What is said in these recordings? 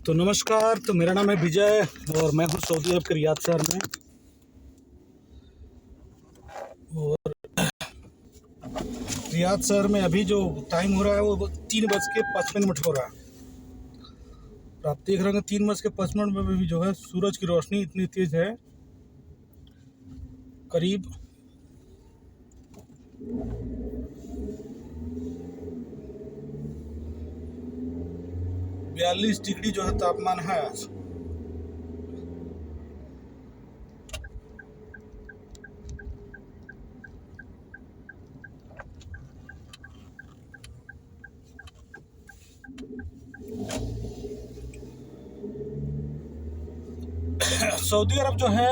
तो नमस्कार। तो मेरा नाम है विजय और मैं हूँ सऊदी अरब के रियाद शहर में। और रियाद शहर में अभी जो टाइम हो रहा है वो 3:55 हो रहा है। और आप देख रहे हैं 3:55 में भी जो है सूरज की रोशनी इतनी तेज़ है, करीब 42 डिग्री जो है तापमान है आज। सऊदी अरब जो है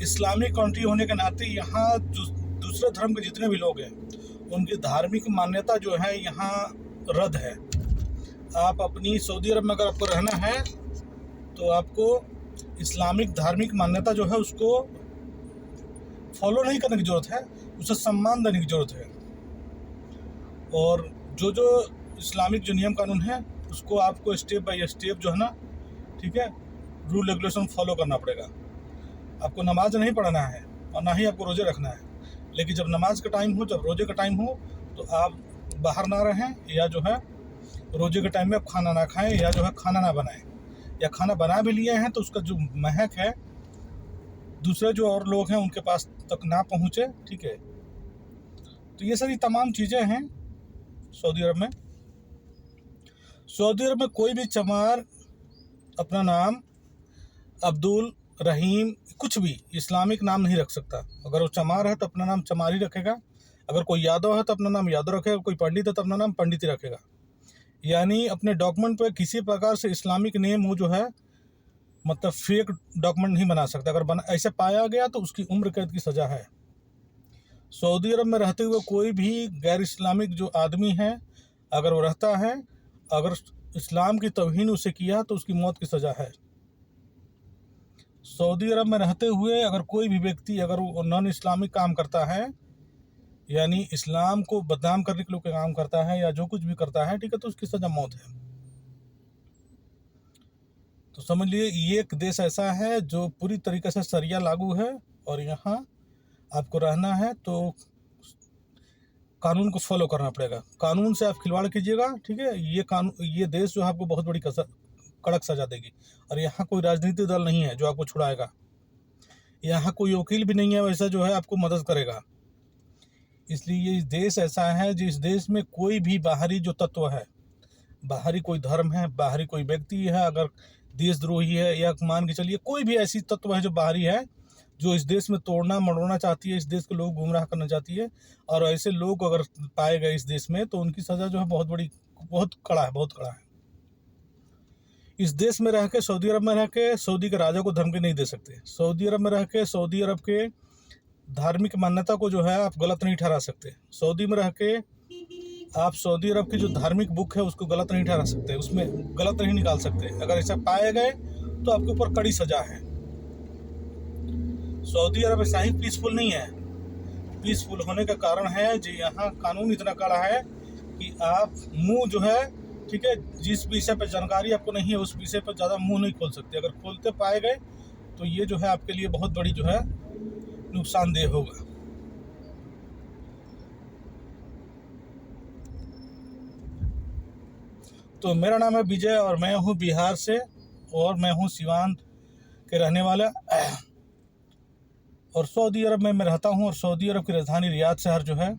इस्लामिक कंट्री होने के नाते यहाँ दूसरे धर्म के जितने भी लोग हैं उनकी धार्मिक मान्यता जो है यहाँ रद्द है। आप अपनी सऊदी अरब में अगर आपको रहना है तो आपको इस्लामिक धार्मिक मान्यता जो है उसको फॉलो नहीं करने की ज़रूरत है, उसे सम्मान देने की ज़रूरत है। और जो जो इस्लामिक जो नियम कानून है उसको आपको स्टेप बाय स्टेप जो है ना, ठीक है, रूल रेगुलेशन फॉलो करना पड़ेगा। आपको नमाज नहीं पढ़ना है और ना ही आपको रोज़े रखना है, लेकिन जब नमाज का टाइम हो, जब रोज़े का टाइम हो तो आप बाहर ना रहें, या जो है रोज़े के टाइम में आप खाना ना खाएं, या जो है खाना ना बनाएं, या खाना बना भी लिए हैं तो उसका जो महक है दूसरे जो और लोग हैं उनके पास तक ना पहुँचे, ठीक है। तो ये सारी तमाम चीज़ें हैं सऊदी अरब में। सऊदी अरब में कोई भी चमार अपना नाम अब्दुल रहीम कुछ भी इस्लामिक नाम नहीं रख सकता। अगर वो चमार है तो अपना नाम चमार ही रखेगा, अगर कोई यादव है तो अपना नाम यादव रखेगा, कोई पंडित है तो अपना नाम पंडित ही रखेगा। यानी अपने डॉक्यूमेंट पे किसी प्रकार से इस्लामिक नेम वो जो है मतलब फेक डॉक्यूमेंट नहीं बना सकता। अगर ऐसे पाया गया तो उसकी उम्र कैद की सज़ा है। सऊदी अरब में रहते हुए कोई भी गैर इस्लामिक जो आदमी है, अगर वो रहता है, अगर इस्लाम की तौहीन उसे किया तो उसकी मौत की सज़ा है। सऊदी अरब में रहते हुए अगर कोई भी व्यक्ति अगर वो नॉन इस्लामिक काम करता है, यानी इस्लाम को बदनाम करने के लिए काम करता है या जो कुछ भी करता है, ठीक है, तो उसकी सज़ा मौत है। तो समझ लिए ये एक देश ऐसा है जो पूरी तरीके से शरिया लागू है, और यहाँ आपको रहना है तो कानून को फॉलो करना पड़ेगा। कानून से आप खिलवाड़ कीजिएगा, ठीक है, ये देश जो है आपको बहुत बड़ी कड़क सजा देगी। और यहाँ कोई राजनीतिक दल नहीं है जो आपको छुड़ाएगा, यहाँ कोई वकील भी नहीं है वैसा जो है आपको मदद करेगा। इसलिए ये देश ऐसा है जिस देश में कोई भी बाहरी जो तत्व है, बाहरी कोई धर्म है, बाहरी कोई व्यक्ति है, अगर देशद्रोही है, या मान के चलिए कोई भी ऐसी तत्व है जो बाहरी है जो इस देश में तोड़ना मरोड़ना चाहती है, इस देश के लोग गुमराह करना चाहती है, और ऐसे लोग अगर पाए गए इस देश में तो उनकी सज़ा जो है बहुत कड़ा है, बहुत कड़ा है। इस देश में रह के, सऊदी अरब में रह के सऊदी के राजा को धमकी नहीं दे सकते। सऊदी अरब में रह के सऊदी अरब के धार्मिक मान्यता को जो है आप गलत नहीं ठहरा सकते। सऊदी में रह के आप सऊदी अरब की जो धार्मिक बुक है उसको गलत नहीं ठहरा सकते, उसमें गलत नहीं निकाल सकते। अगर ऐसा पाए गए तो आपके ऊपर कड़ी सज़ा है। सऊदी अरब ऐसा ही पीसफुल नहीं है। पीसफुल होने का कारण है जी यहाँ कानून इतना कड़ा है कि आप मुंह जो है, ठीक है, जिस विषय पर जानकारी आपको नहीं है उस विषय पर ज़्यादा मुंह नहीं खोल सकते। अगर खोलते पाए गए तो ये जो है आपके लिए बहुत बड़ी जो है नुकसानदेह होगा। तो मेरा नाम है विजय और मैं हूँ बिहार से, और मैं हूँ सिवान के रहने वाला, और सऊदी अरब में मैं रहता हूँ। और सऊदी अरब की राजधानी रियाद शहर जो है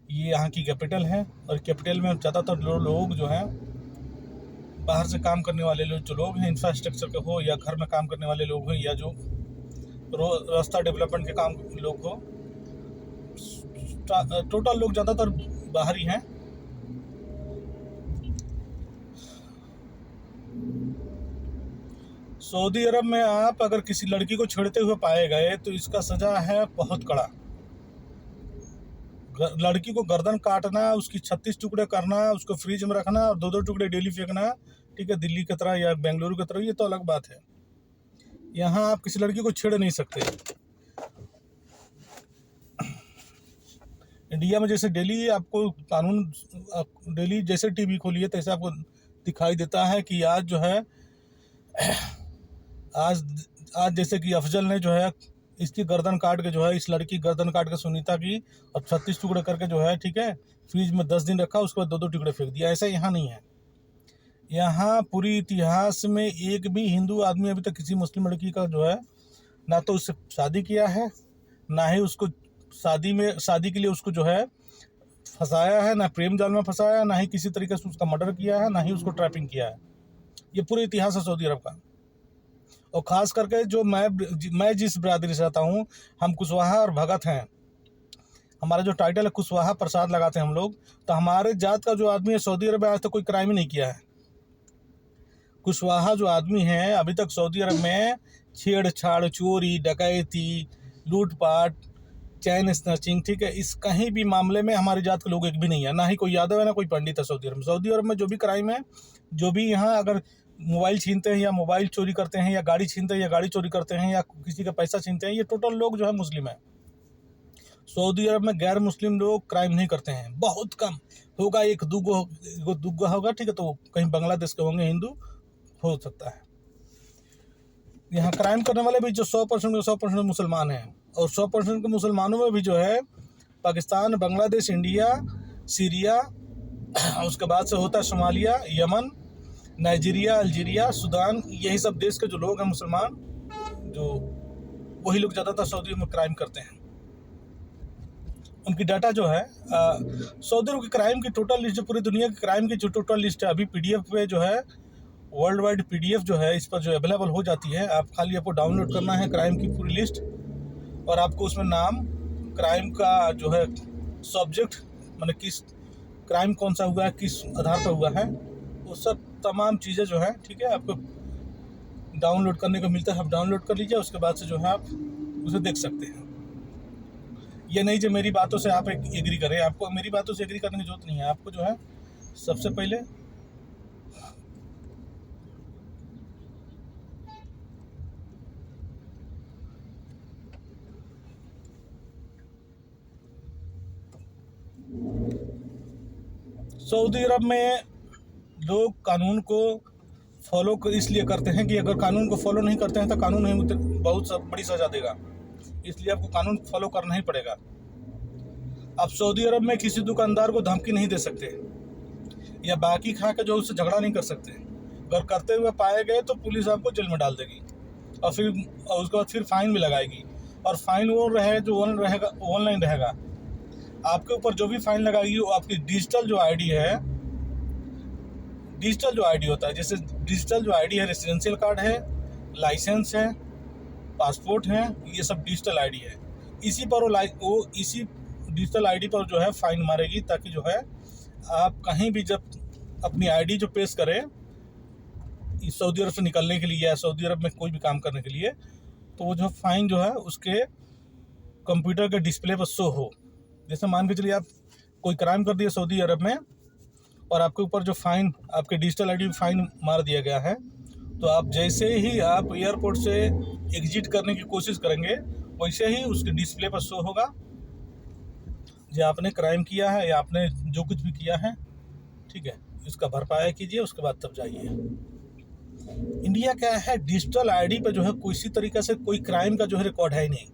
ये यहाँ की कैपिटल है, और कैपिटल में ज़्यादातर लोग जो हैं बाहर से काम करने वाले जो लोग हैं, इंफ्रास्ट्रक्चर के हो या घर में काम करने वाले लोग हो, या जो रास्ता डेवलपमेंट के काम लोग हो, टोटल लोग ज़्यादातर बाहरी हैं। सऊदी अरब में आप अगर किसी लड़की को छेड़ते हुए पाए गए तो इसका सज़ा है बहुत कड़ा। लड़की को गर्दन काटना, उसकी 36 टुकड़े करना, उसको फ्रिज में रखना और 2-2 टुकड़े डेली फेंकना, ठीक है, दिल्ली की तरह या बेंगलुरु की तरह, ये तो अलग बात है। यहाँ आप किसी लड़की को छेड़ नहीं सकते। इंडिया में जैसे डेली आपको कानून, डेली जैसे टीवी खोलिए तैसे आपको दिखाई देता है कि आज जो है आज आज जैसे कि अफजल ने जो है इसकी गर्दन काट के जो है इस लड़की गर्दन काट के सुनीता की और 36 टुकड़े करके जो है ठीक है फ्रिज में 10 दिन रखा, उसके बाद 2-2 टुकड़े फेंक दिया। ऐसा यहाँ नहीं है। यहाँ पूरी इतिहास में एक भी हिंदू आदमी अभी तक किसी मुस्लिम लड़की का जो है ना तो उससे शादी किया है, ना ही उसको शादी के लिए उसको जो है फंसाया है, ना प्रेम जाल में फंसाया, ना ही किसी तरीके से उसका मर्डर किया है, ना ही उसको ट्रैपिंग किया है। ये पूरे इतिहास है सऊदी अरब का। और ख़ास करके जो मैं जिस बिरादरी से रहता हूँ, हम कुशवाहा और भगत हैं। हमारा जो टाइटल है कुशवाहा प्रसाद लगाते हैं हम लोग। तो हमारे जात का जो आदमी है सऊदी अरब में आज तक कोई क्राइम ही नहीं किया है। कुशवाहा जो आदमी है अभी तक सऊदी अरब में छेड़छाड़, चोरी, डकैती, लूटपाट, चैन स्नैचिंग, ठीक है, इस कहीं भी मामले में हमारी जात के लोग एक भी नहीं है। ना ही कोई यादव है, ना कोई पंडित है सऊदी अरब में। सऊदी अरब में जो भी क्राइम है, जो भी यहाँ अगर मोबाइल छीनते हैं या मोबाइल चोरी करते हैं या गाड़ी छीनते हैं या गाड़ी चोरी करते हैं या किसी का पैसा छीनते हैं, ये टोटल लोग जो है मुस्लिम है। सऊदी अरब में गैर मुस्लिम लोग क्राइम नहीं करते हैं, बहुत कम होगा, एक दूगो होगा, ठीक है, तो कहीं बांग्लादेश के होंगे, हिंदू हो सकता है। यहाँ क्राइम करने वाले भी जो 100% मुसलमान हैं, और 100% के मुसलमानों में भी जो है पाकिस्तान, बांग्लादेश, इंडिया, सीरिया, उसके बाद से होता है Somalia, Yemen, Nigeria, Algeria, Sudan, यही सब देश के जो लोग हैं मुसलमान, जो वही लोग ज़्यादातर सऊदी में क्राइम करते हैं। उनकी डाटा जो है सऊदी अरब की क्राइम की टोटल लिस्ट, जो पूरी दुनिया की क्राइम की जो टोटल लिस्ट है, अभी PDF पे जो है वर्ल्ड वाइड PDF जो है इस पर जो अवेलेबल हो जाती है। आप खाली आपको डाउनलोड करना है क्राइम की पूरी लिस्ट, और आपको उसमें नाम, क्राइम का जो है सब्जेक्ट, माने किस क्राइम कौन सा हुआ है, किस आधार पर हुआ है, वो सब तमाम चीज़ें जो है, ठीक है, आपको डाउनलोड करने को मिलता है। आप डाउनलोड कर लीजिए, उसके बाद से जो है आप उसे देख सकते हैं। ये नहीं जो मेरी बातों से आप एग्री करें, आपको मेरी बातों से एग्री करने की जरूरत नहीं है। आपको जो है सबसे पहले सऊदी अरब में लोग कानून को फॉलो इसलिए करते हैं कि अगर कानून को फॉलो नहीं करते हैं तो कानून हमें बहुत बड़ी सज़ा देगा, इसलिए आपको कानून फॉलो करना ही पड़ेगा। आप सऊदी अरब में किसी दुकानदार को धमकी नहीं दे सकते या बाकी खा के जो उससे झगड़ा नहीं कर सकते। अगर करते हुए पाए गए तो पुलिस आपको जेल में डाल देगी, और उसके बाद फिर फाइन भी लगाएगी। और फाइन वो रहे जो ऑनलाइन रहेगा। आपके ऊपर जो भी फाइन लगाएगी वो आपकी डिजिटल जो आईडी है, डिजिटल जो आईडी होता है, जैसे डिजिटल जो आईडी है, रेसिडेंशियल कार्ड है, लाइसेंस है, पासपोर्ट है, ये सब डिजिटल आईडी है। इसी पर वो इसी डिजिटल आईडी पर जो है फाइन मारेगी, ताकि जो है आप कहीं भी जब अपनी आईडी जो पेश करें सऊदी अरब से निकलने के लिए या सऊदी अरब में कोई भी काम करने के लिए, तो वो जो फाइन जो है उसके कंप्यूटर के डिस्प्ले पर शो हो। जैसे मान के चलिए आप कोई क्राइम कर दिया सऊदी अरब में और आपके ऊपर जो फाइन, आपके डिजिटल आईडी फाइन मार दिया गया है, तो आप जैसे ही आप एयरपोर्ट से एग्जिट करने की कोशिश करेंगे, वैसे ही उसके डिस्प्ले पर शो होगा जो आपने क्राइम किया है या आपने जो कुछ भी किया है, ठीक है, इसका भरपाया कीजिए, उसके बाद तब जाइए। इंडिया क्या है, डिजिटल आईडी पे जो है किसी तरीके से कोई क्राइम का जो है रिकॉर्ड है ही नहीं।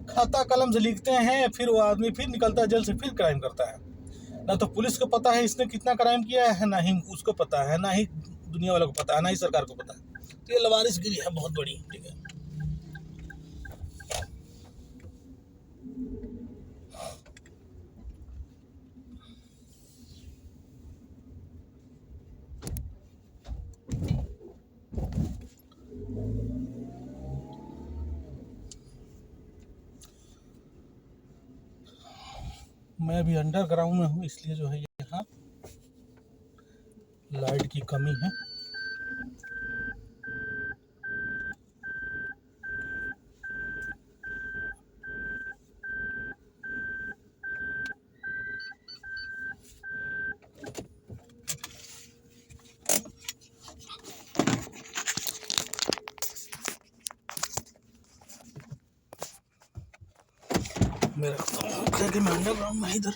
खाता कलम से लिखते हैं, फिर वो आदमी फिर निकलता है जेल से, फिर क्राइम करता है। ना तो पुलिस को पता है इसने कितना क्राइम किया है, ना ही उसको पता है, ना ही दुनिया वालों को पता है, ना ही सरकार को पता है। तो ये लवारिसगिरी है बहुत बड़ी, ठीक है। मैं अभी अंडरग्राउंड में हूँ, इसलिए जो है यहाँ लाइट की कमी है। मेरा मैं अंडरग्राउंड में इधर